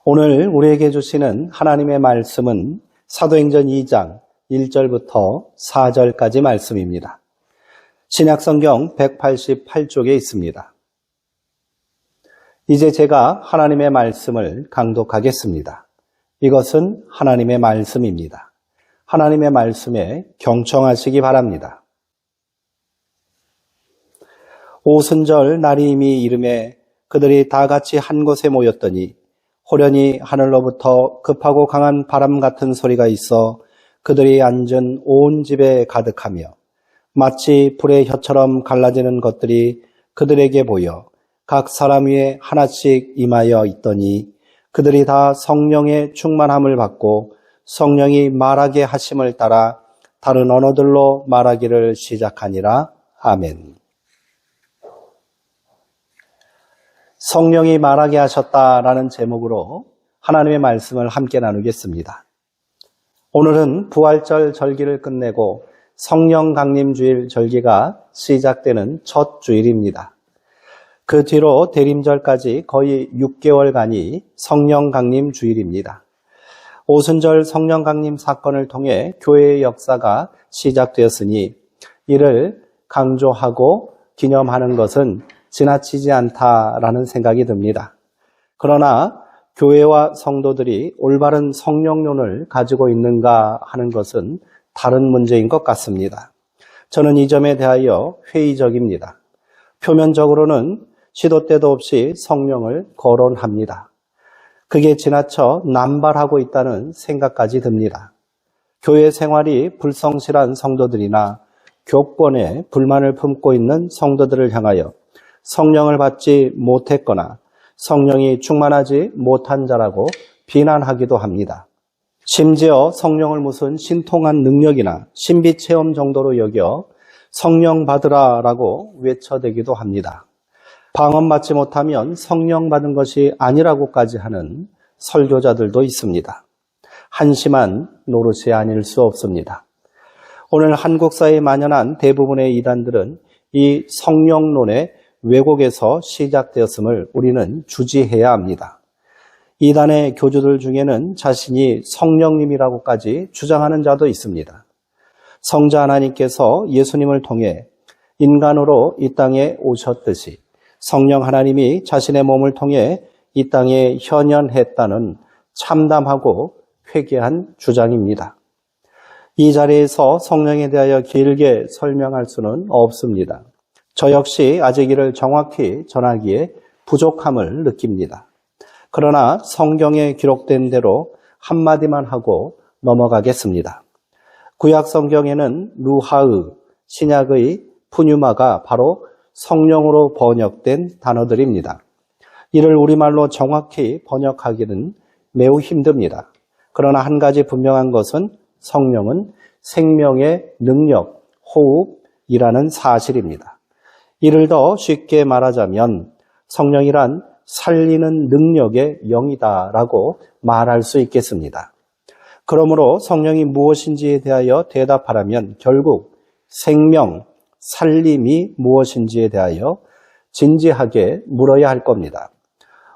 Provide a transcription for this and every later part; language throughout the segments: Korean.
오늘 우리에게 주시는 하나님의 말씀은 사도행전 2장 1절부터 4절까지 말씀입니다. 신약성경 188쪽에 있습니다. 이제 제가 하나님의 말씀을 강독하겠습니다. 이것은 하나님의 말씀입니다. 하나님의 말씀에 경청하시기 바랍니다. 오순절 날이 이미 이름에 그들이 다 같이 한 곳에 모였더니 호련히 하늘로부터 급하고 강한 바람 같은 소리가 있어 그들이 앉은 온 집에 가득하며 마치 불의 혀처럼 갈라지는 것들이 그들에게 보여 각 사람 위에 하나씩 임하여 있더니 그들이 다 성령의 충만함을 받고 성령이 말하게 하심을 따라 다른 언어들로 말하기를 시작하니라. 아멘. 성령이 말하게 하셨다라는 제목으로 하나님의 말씀을 함께 나누겠습니다. 오늘은 부활절 절기를 끝내고 성령 강림 주일 절기가 시작되는 첫 주일입니다. 그 뒤로 대림절까지 거의 6개월간이 성령 강림 주일입니다. 오순절 성령 강림 사건을 통해 교회의 역사가 시작되었으니 이를 강조하고 기념하는 것은 지나치지 않다라는 생각이 듭니다. 그러나 교회와 성도들이 올바른 성령론을 가지고 있는가 하는 것은 다른 문제인 것 같습니다. 저는 이 점에 대하여 회의적입니다. 표면적으로는 시도 때도 없이 성령을 거론합니다. 그게 지나쳐 남발하고 있다는 생각까지 듭니다. 교회 생활이 불성실한 성도들이나 교권에 불만을 품고 있는 성도들을 향하여 성령을 받지 못했거나 성령이 충만하지 못한 자라고 비난하기도 합니다. 심지어 성령을 무슨 신통한 능력이나 신비체험 정도로 여겨 성령 받으라라고 외쳐대기도 합니다. 방언 받지 못하면 성령 받은 것이 아니라고까지 하는 설교자들도 있습니다. 한심한 노릇이 아닐 수 없습니다. 오늘 한국 사회에 만연한 대부분의 이단들은 이 성령론의 왜곡에서 시작되었음을 우리는 주지해야 합니다. 이단의 교주들 중에는 자신이 성령님이라고까지 주장하는 자도 있습니다. 성자 하나님께서 예수님을 통해 인간으로 이 땅에 오셨듯이 성령 하나님이 자신의 몸을 통해 이 땅에 현현했다는 참담하고 회개한 주장입니다. 이 자리에서 성령에 대하여 길게 설명할 수는 없습니다. 저 역시 아직 이를 정확히 전하기에 부족함을 느낍니다. 그러나 성경에 기록된 대로 한마디만 하고 넘어가겠습니다. 구약 성경에는 루하의, 신약의 푸뉴마가 바로 성령으로 번역된 단어들입니다. 이를 우리말로 정확히 번역하기는 매우 힘듭니다. 그러나 한 가지 분명한 것은 성령은 생명의 능력, 호흡이라는 사실입니다. 이를 더 쉽게 말하자면 성령이란 살리는 능력의 영이다라고 말할 수 있겠습니다. 그러므로 성령이 무엇인지에 대하여 대답하라면 결국 생명, 살림이 무엇인지에 대하여 진지하게 물어야 할 겁니다.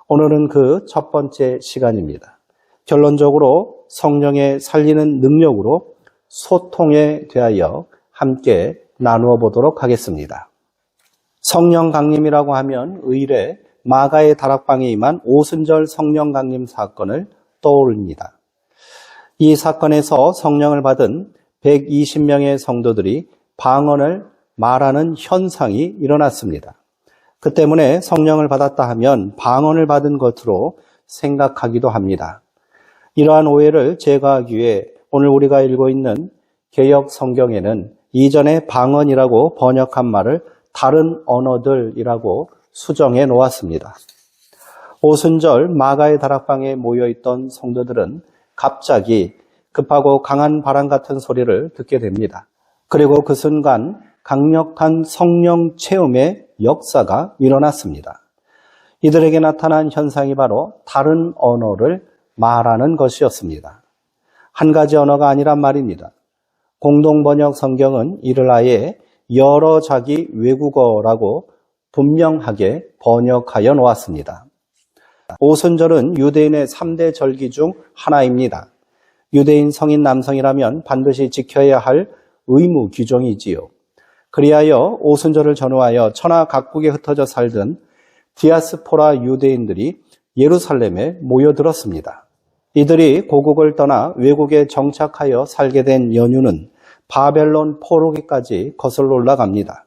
오늘은 그 첫 번째 시간입니다. 결론적으로 성령의 살리는 능력으로 소통에 대하여 함께 나누어 보도록 하겠습니다. 성령 강림이라고 하면 의례 마가의 다락방에 임한 오순절 성령 강림 사건을 떠올립니다. 이 사건에서 성령을 받은 120명의 성도들이 방언을 말하는 현상이 일어났습니다. 그 때문에 성령을 받았다 하면 방언을 받은 것으로 생각하기도 합니다. 이러한 오해를 제거하기 위해 오늘 우리가 읽고 있는 개역 성경에는 이전에 방언이라고 번역한 말을 다른 언어들이라고 수정해 놓았습니다. 오순절 마가의 다락방에 모여있던 성도들은 갑자기 급하고 강한 바람 같은 소리를 듣게 됩니다. 그리고 그 순간 강력한 성령 체험의 역사가 일어났습니다. 이들에게 나타난 현상이 바로 다른 언어를 말하는 것이었습니다. 한 가지 언어가 아니란 말입니다. 공동번역 성경은 이를 아예 여러 자기 외국어라고 분명하게 번역하여 놓았습니다. 오순절은 유대인의 3대 절기 중 하나입니다. 유대인 성인 남성이라면 반드시 지켜야 할 의무 규정이지요. 그리하여 오순절을 전후하여 천하 각국에 흩어져 살던 디아스포라 유대인들이 예루살렘에 모여들었습니다. 이들이 고국을 떠나 외국에 정착하여 살게 된 연유는 바벨론 포로기까지 거슬러 올라갑니다.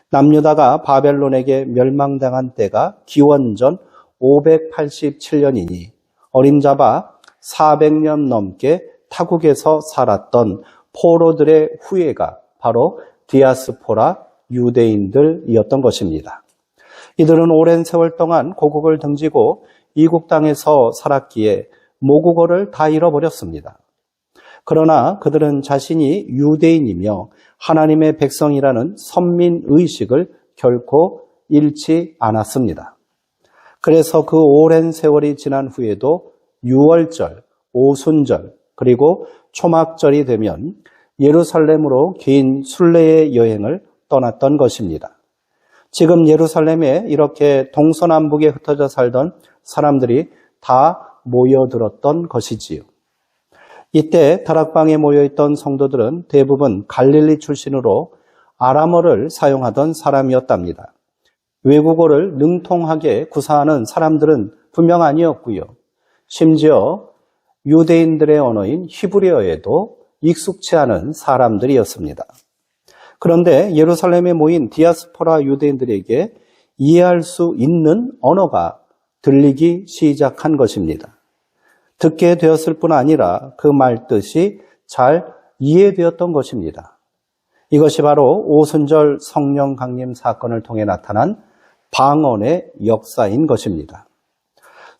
남유다가 바벨론에게 멸망당한 때가 기원전 587년이니 어림잡아 400년 넘게 타국에서 살았던 포로들의 후예가 바로 디아스포라 유대인들이었던 것입니다. 이들은 오랜 세월 동안 고국을 등지고 이국 땅에서 살았기에 모국어를 다 잃어버렸습니다. 그러나 그들은 자신이 유대인이며 하나님의 백성이라는 선민의식을 결코 잃지 않았습니다. 그래서 그 오랜 세월이 지난 후에도 유월절, 오순절, 그리고 초막절이 되면 예루살렘으로 긴 순례의 여행을 떠났던 것입니다. 지금 예루살렘에 이렇게 동서남북에 흩어져 살던 사람들이 다 모여들었던 것이지요. 이때 다락방에 모여있던 성도들은 대부분 갈릴리 출신으로 아람어를 사용하던 사람이었답니다. 외국어를 능통하게 구사하는 사람들은 분명 아니었고요. 심지어 유대인들의 언어인 히브리어에도 익숙치 않은 사람들이었습니다. 그런데 예루살렘에 모인 디아스포라 유대인들에게 이해할 수 있는 언어가 들리기 시작한 것입니다. 듣게 되었을 뿐 아니라 그 말뜻이 잘 이해되었던 것입니다. 이것이 바로 오순절 성령 강림 사건을 통해 나타난 방언의 역사인 것입니다.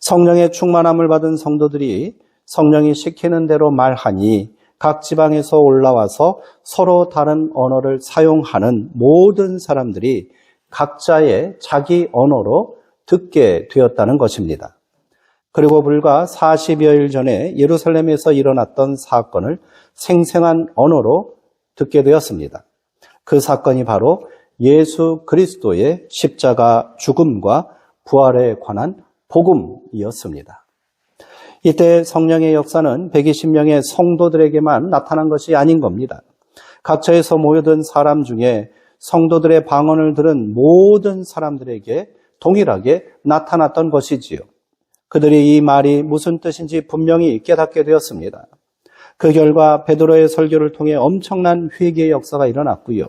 성령의 충만함을 받은 성도들이 성령이 시키는 대로 말하니 각 지방에서 올라와서 서로 다른 언어를 사용하는 모든 사람들이 각자의 자기 언어로 듣게 되었다는 것입니다. 그리고 불과 40여일 전에 예루살렘에서 일어났던 사건을 생생한 언어로 듣게 되었습니다. 그 사건이 바로 예수 그리스도의 십자가 죽음과 부활에 관한 복음이었습니다. 이때 성령의 역사는 120명의 성도들에게만 나타난 것이 아닌 겁니다. 각처에서 모여든 사람 중에 성도들의 방언을 들은 모든 사람들에게 동일하게 나타났던 것이지요. 그들이 이 말이 무슨 뜻인지 분명히 깨닫게 되었습니다. 그 결과 베드로의 설교를 통해 엄청난 회개의 역사가 일어났고요.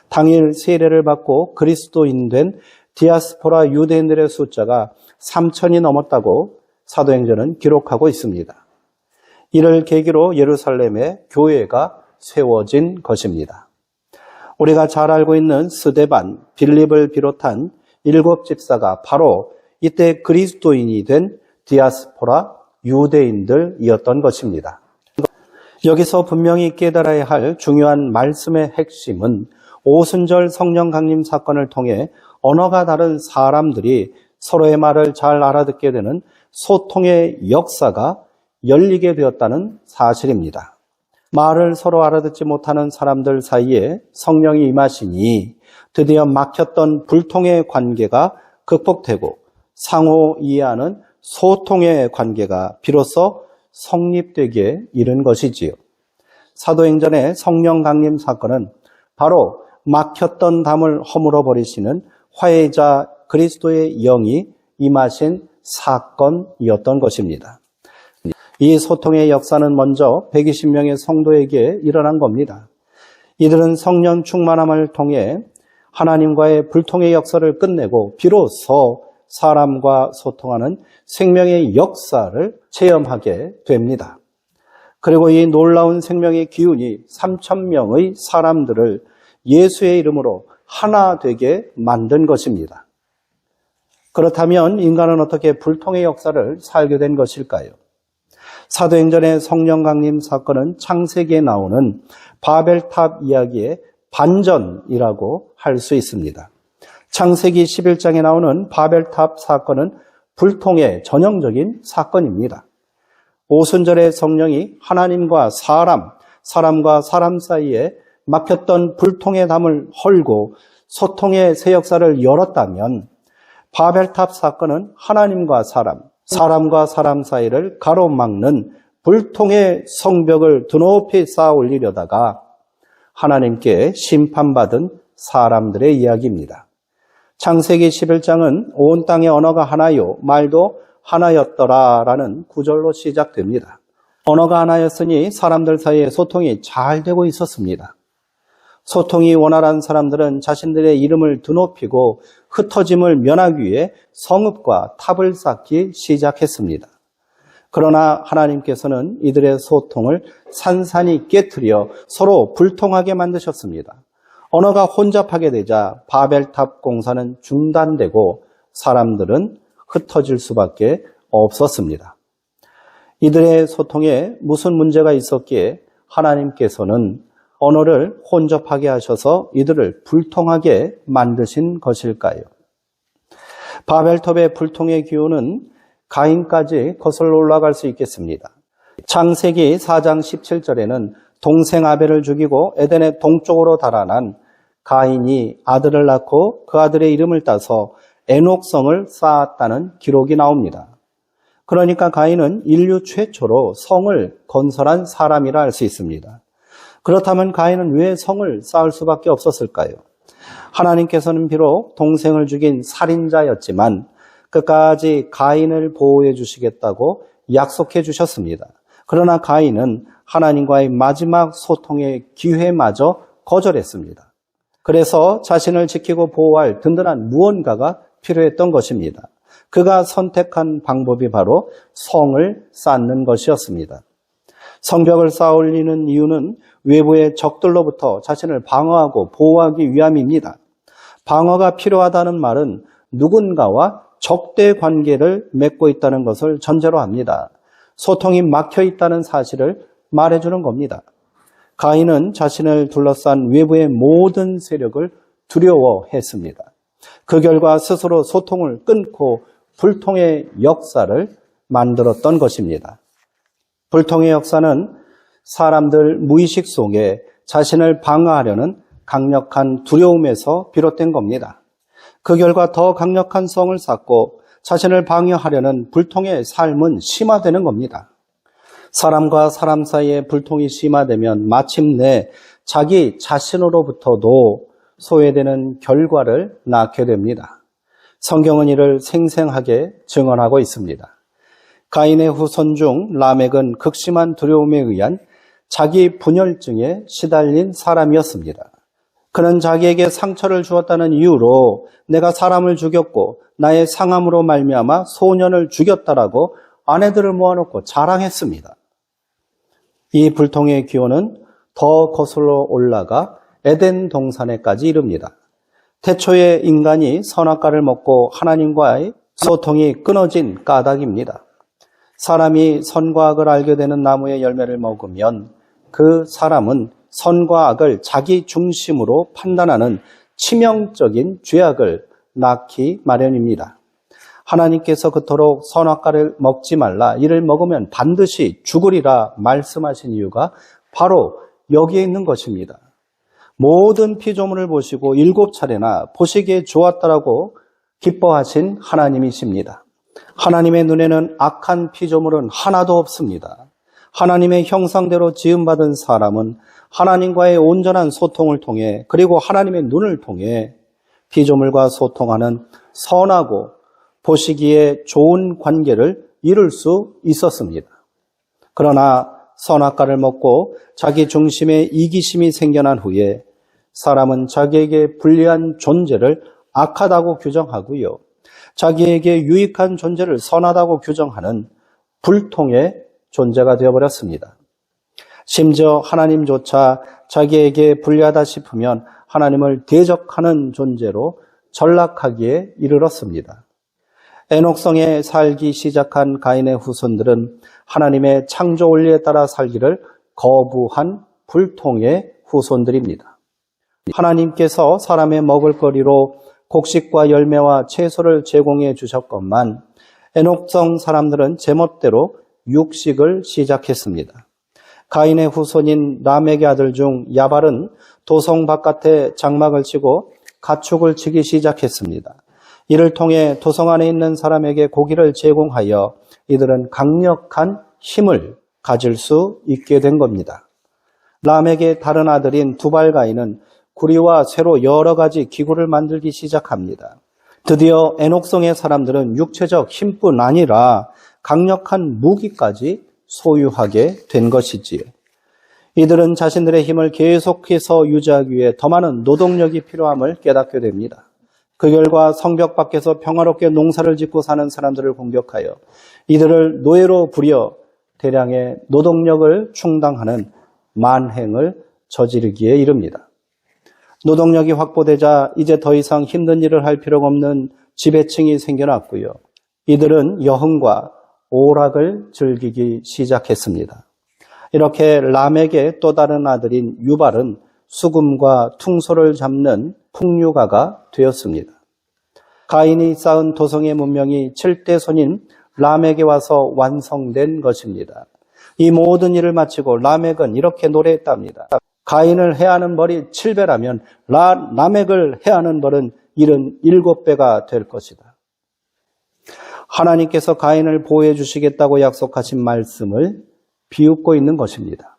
당일 세례를 받고 그리스도인 된 디아스포라 유대인들의 숫자가 3,000이 넘었다고 사도행전은 기록하고 있습니다. 이를 계기로 예루살렘에 교회가 세워진 것입니다. 우리가 잘 알고 있는 스데반, 빌립을 비롯한 7 집사가 바로 이때 그리스도인이 된 디아스포라 유대인들이었던 것입니다. 여기서 분명히 깨달아야 할 중요한 말씀의 핵심은 오순절 성령 강림 사건을 통해 언어가 다른 사람들이 서로의 말을 잘 알아듣게 되는 소통의 역사가 열리게 되었다는 사실입니다. 말을 서로 알아듣지 못하는 사람들 사이에 성령이 임하시니 드디어 막혔던 불통의 관계가 극복되고 상호 이해하는 소통의 관계가 비로소 성립되기에 이른 것이지요. 사도행전의 성령 강림 사건은 바로 막혔던 담을 허물어 버리시는 화해자 그리스도의 영이 임하신 사건이었던 것입니다. 이 소통의 역사는 먼저 120명의 성도에게 일어난 겁니다. 이들은 성령 충만함을 통해 하나님과의 불통의 역사를 끝내고 비로소 사람과 소통하는 생명의 역사를 체험하게 됩니다. 그리고 이 놀라운 생명의 기운이 3,000명의 사람들을 예수의 이름으로 하나 되게 만든 것입니다. 그렇다면 인간은 어떻게 불통의 역사를 살게 된 것일까요? 사도행전의 성령 강림 사건은 창세기에 나오는 바벨탑 이야기의 반전이라고 할 수 있습니다. 창세기 11장에 나오는 바벨탑 사건은 불통의 전형적인 사건입니다. 오순절의 성령이 하나님과 사람과 사람 사이에 막혔던 불통의 담을 헐고 소통의 새 역사를 열었다면 바벨탑 사건은 하나님과 사람, 사람과 사람 사이를 가로막는 불통의 성벽을 드높이 쌓아 올리려다가 하나님께 심판받은 사람들의 이야기입니다. 창세기 11장은 온 땅의 언어가 하나요 말도 하나였더라라는 구절로 시작됩니다. 언어가 하나였으니 사람들 사이에 소통이 잘 되고 있었습니다. 소통이 원활한 사람들은 자신들의 이름을 드높이고 흩어짐을 면하기 위해 성읍과 탑을 쌓기 시작했습니다. 그러나 하나님께서는 이들의 소통을 산산이 깨트려 서로 불통하게 만드셨습니다. 언어가 혼잡하게 되자 바벨탑 공사는 중단되고 사람들은 흩어질 수밖에 없었습니다. 이들의 소통에 무슨 문제가 있었기에 하나님께서는 언어를 혼잡하게 하셔서 이들을 불통하게 만드신 것일까요? 바벨탑의 불통의 기운은 가인까지 거슬러 올라갈 수 있겠습니다. 창세기 4장 17절에는 동생 아벨을 죽이고 에덴의 동쪽으로 달아난 가인이 아들을 낳고 그 아들의 이름을 따서 에녹성을 쌓았다는 기록이 나옵니다. 그러니까 가인은 인류 최초로 성을 건설한 사람이라 할 수 있습니다. 그렇다면 가인은 왜 성을 쌓을 수밖에 없었을까요? 하나님께서는 비록 동생을 죽인 살인자였지만 끝까지 가인을 보호해 주시겠다고 약속해 주셨습니다. 그러나 가인은 하나님과의 마지막 소통의 기회마저 거절했습니다. 그래서 자신을 지키고 보호할 든든한 무언가가 필요했던 것입니다. 그가 선택한 방법이 바로 성을 쌓는 것이었습니다. 성벽을 쌓아 올리는 이유는 외부의 적들로부터 자신을 방어하고 보호하기 위함입니다. 방어가 필요하다는 말은 누군가와 적대 관계를 맺고 있다는 것을 전제로 합니다. 소통이 막혀 있다는 사실을 말해주는 겁니다. 가인은 자신을 둘러싼 외부의 모든 세력을 두려워했습니다. 그 결과 스스로 소통을 끊고 불통의 역사를 만들었던 것입니다. 불통의 역사는 사람들 무의식 속에 자신을 방어하려는 강력한 두려움에서 비롯된 겁니다. 그 결과 더 강력한 성을 쌓고 자신을 방어하려는 불통의 삶은 심화되는 겁니다. 사람과 사람 사이의 불통이 심화되면 마침내 자기 자신으로부터도 소외되는 결과를 낳게 됩니다. 성경은 이를 생생하게 증언하고 있습니다. 가인의 후손 중 라멕은 극심한 두려움에 의한 자기 분열증에 시달린 사람이었습니다. 그는 자기에게 상처를 주었다는 이유로 내가 사람을 죽였고 나의 상함으로 말미암아 소년을 죽였다라고 아내들을 모아놓고 자랑했습니다. 이 불통의 기원은 더 거슬러 올라가 에덴 동산에까지 이릅니다. 태초에 인간이 선악과를 먹고 하나님과의 소통이 끊어진 까닭입니다. 사람이 선과 악을 알게 되는 나무의 열매를 먹으면 그 사람은 선과 악을 자기 중심으로 판단하는 치명적인 죄악을 낳기 마련입니다. 하나님께서 그토록 선악과를 먹지 말라, 이를 먹으면 반드시 죽으리라 말씀하신 이유가 바로 여기에 있는 것입니다. 모든 피조물을 보시고 7차례나 보시기에 좋았다라고 기뻐하신 하나님이십니다. 하나님의 눈에는 악한 피조물은 하나도 없습니다. 하나님의 형상대로 지음받은 사람은 하나님과의 온전한 소통을 통해 그리고 하나님의 눈을 통해 피조물과 소통하는 선하고 보시기에 좋은 관계를 이룰 수 있었습니다. 그러나 선악과를 먹고 자기 중심에 이기심이 생겨난 후에 사람은 자기에게 불리한 존재를 악하다고 규정하고요, 자기에게 유익한 존재를 선하다고 규정하는 불통의 존재가 되어버렸습니다. 심지어 하나님조차 자기에게 불리하다 싶으면 하나님을 대적하는 존재로 전락하기에 이르렀습니다. 에녹성에 살기 시작한 가인의 후손들은 하나님의 창조 원리에 따라 살기를 거부한 불통의 후손들입니다. 하나님께서 사람의 먹을거리로 곡식과 열매와 채소를 제공해 주셨건만 에녹성 사람들은 제멋대로 육식을 시작했습니다. 가인의 후손인 라멕의 아들 중 야발은 도성 바깥에 장막을 치고 가축을 치기 시작했습니다. 이를 통해 도성 안에 있는 사람에게 고기를 제공하여 이들은 강력한 힘을 가질 수 있게 된 겁니다. 람에게 다른 아들인 두발가인은 구리와 쇠로 여러 가지 기구를 만들기 시작합니다. 드디어 에녹성의 사람들은 육체적 힘뿐 아니라 강력한 무기까지 소유하게 된 것이지요. 이들은 자신들의 힘을 계속해서 유지하기 위해 더 많은 노동력이 필요함을 깨닫게 됩니다. 그 결과 성벽 밖에서 평화롭게 농사를 짓고 사는 사람들을 공격하여 이들을 노예로 부려 대량의 노동력을 충당하는 만행을 저지르기에 이릅니다. 노동력이 확보되자 이제 더 이상 힘든 일을 할 필요가 없는 지배층이 생겨났고요. 이들은 여흥과 오락을 즐기기 시작했습니다. 이렇게 람에게 또 다른 아들인 유발은 수금과 퉁소를 잡는 풍류가가 되었습니다. 가인이 쌓은 도성의 문명이 7대 손인 람에게 와서 완성된 것입니다. 이 모든 일을 마치고 라멕은 이렇게 노래했답니다. 가인을 해하는 벌이 7배라면 라멕을 해하는 벌은 77배가 될 것이다. 하나님께서 가인을 보호해 주시겠다고 약속하신 말씀을 비웃고 있는 것입니다.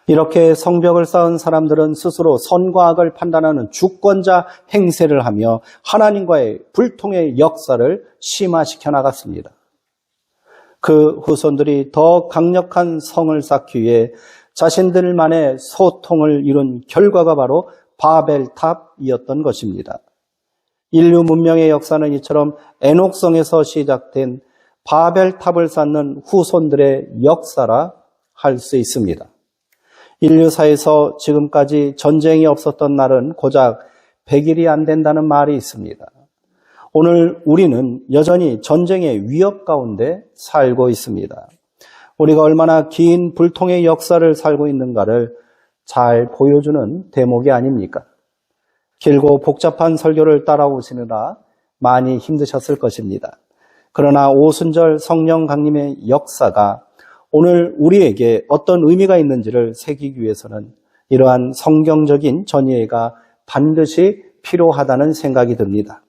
이렇게 성벽을 쌓은 사람들은 스스로 선과 악을 판단하는 주권자 행세를 하며 하나님과의 불통의 역사를 심화시켜 나갔습니다. 그 후손들이 더 강력한 성을 쌓기 위해 자신들만의 소통을 이룬 결과가 바로 바벨탑이었던 것입니다. 인류 문명의 역사는 이처럼 에녹성에서 시작된 바벨탑을 쌓는 후손들의 역사라 할 수 있습니다. 인류사에서 지금까지 전쟁이 없었던 날은 고작 100일이 안 된다는 말이 있습니다. 오늘 우리는 여전히 전쟁의 위협 가운데 살고 있습니다. 우리가 얼마나 긴 불통의 역사를 살고 있는가를 잘 보여주는 대목이 아닙니까? 길고 복잡한 설교를 따라오시느라 많이 힘드셨을 것입니다. 그러나 오순절 성령 강림의 역사가 오늘 우리에게 어떤 의미가 있는지를 새기기 위해서는 이러한 성경적인 전이해가 반드시 필요하다는 생각이 듭니다.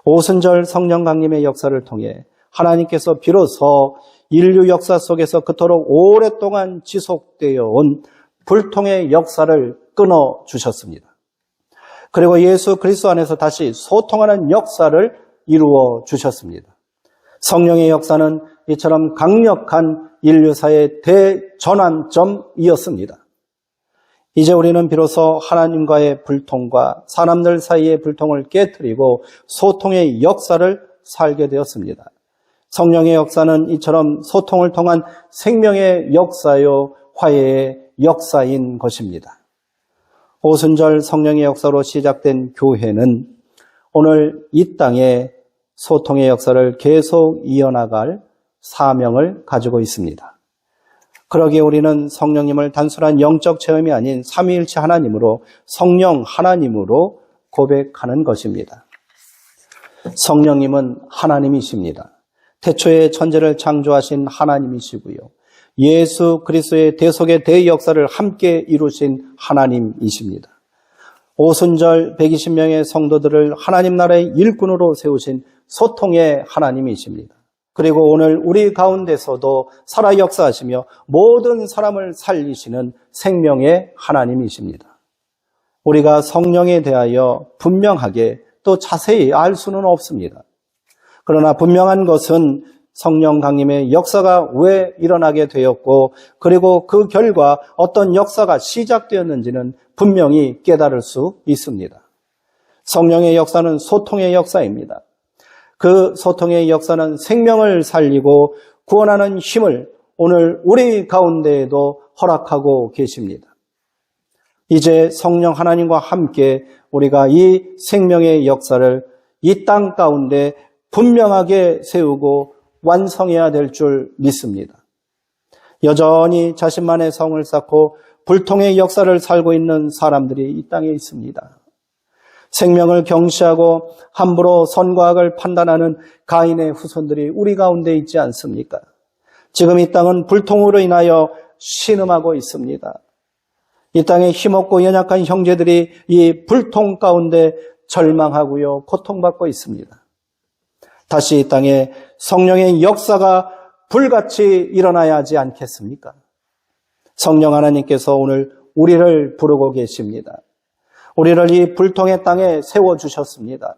오순절 성령 강림의 역사를 통해 하나님께서 비로소 인류 역사 속에서 그토록 오랫동안 지속되어 온 불통의 역사를 끊어주셨습니다. 그리고 예수 그리스도 안에서 다시 소통하는 역사를 이루어 주셨습니다. 성령의 역사는 이처럼 강력한 인류사의 대전환점이었습니다. 이제 우리는 비로소 하나님과의 불통과 사람들 사이의 불통을 깨트리고 소통의 역사를 살게 되었습니다. 성령의 역사는 이처럼 소통을 통한 생명의 역사요, 화해의 역사인 것입니다. 오순절 성령의 역사로 시작된 교회는 오늘 이 땅에 소통의 역사를 계속 이어나갈 사명을 가지고 있습니다. 그러기에 우리는 성령님을 단순한 영적 체험이 아닌 삼위일체 하나님으로, 성령 하나님으로 고백하는 것입니다. 성령님은 하나님이십니다. 태초에 천지를 창조하신 하나님이시고요. 예수 그리스도의 대속의 대역사를 함께 이루신 하나님이십니다. 오순절 120명의 성도들을 하나님 나라의 일꾼으로 세우신 소통의 하나님이십니다. 그리고 오늘 우리 가운데서도 살아 역사하시며 모든 사람을 살리시는 생명의 하나님이십니다. 우리가 성령에 대하여 분명하게 또 자세히 알 수는 없습니다. 그러나 분명한 것은 성령 강림의 역사가 왜 일어나게 되었고 그리고 그 결과 어떤 역사가 시작되었는지는 분명히 깨달을 수 있습니다. 성령의 역사는 소통의 역사입니다. 그 소통의 역사는 생명을 살리고 구원하는 힘을 오늘 우리 가운데에도 허락하고 계십니다. 이제 성령 하나님과 함께 우리가 이 생명의 역사를 이 땅 가운데 분명하게 세우고 완성해야 될 줄 믿습니다. 여전히 자신만의 성을 쌓고 불통의 역사를 살고 있는 사람들이 이 땅에 있습니다. 생명을 경시하고 함부로 선과 악을 판단하는 가인의 후손들이 우리 가운데 있지 않습니까? 지금 이 땅은 불통으로 인하여 신음하고 있습니다. 이 땅에 힘없고 연약한 형제들이 이 불통 가운데 절망하고요, 고통받고 있습니다. 다시 이 땅에 성령의 역사가 불같이 일어나야 하지 않겠습니까? 성령 하나님께서 오늘 우리를 부르고 계십니다. 우리를 이 불통의 땅에 세워주셨습니다.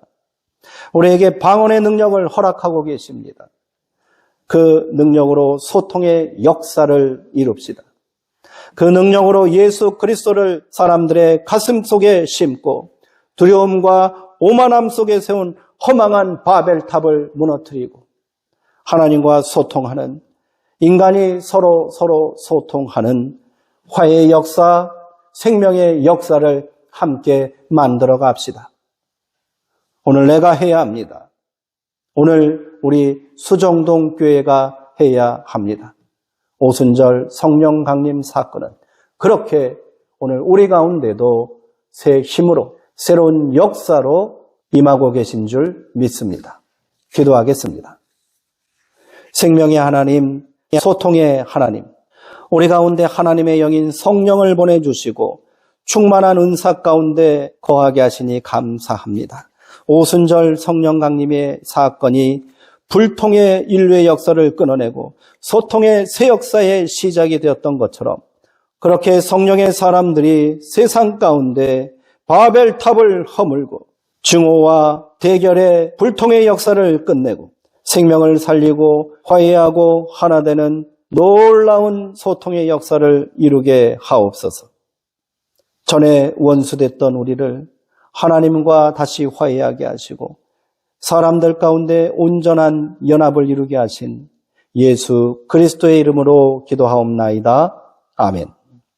우리에게 방언의 능력을 허락하고 계십니다. 그 능력으로 소통의 역사를 이룹시다. 그 능력으로 예수 그리스도를 사람들의 가슴 속에 심고 두려움과 오만함 속에 세운 허망한 바벨탑을 무너뜨리고 하나님과 소통하는, 인간이 서로 소통하는 화해의 역사, 생명의 역사를 함께 만들어 갑시다. 오늘 내가 해야 합니다. 오늘 우리 수정동 교회가 해야 합니다. 오순절 성령 강림 사건은 그렇게 오늘 우리 가운데도 새 힘으로 새로운 역사로 임하고 계신 줄 믿습니다. 기도하겠습니다. 생명의 하나님, 소통의 하나님, 우리 가운데 하나님의 영인 성령을 보내주시고 충만한 은사 가운데 거하게 하시니 감사합니다. 오순절 성령 강림의 사건이 불통의 인류의 역사를 끊어내고 소통의 새 역사의 시작이 되었던 것처럼 그렇게 성령의 사람들이 세상 가운데 바벨탑을 허물고 증오와 대결의 불통의 역사를 끝내고 생명을 살리고 화해하고 하나 되는 놀라운 소통의 역사를 이루게 하옵소서. 전에 원수됐던 우리를 하나님과 다시 화해하게 하시고 사람들 가운데 온전한 연합을 이루게 하신 예수 그리스도의 이름으로 기도하옵나이다. 아멘.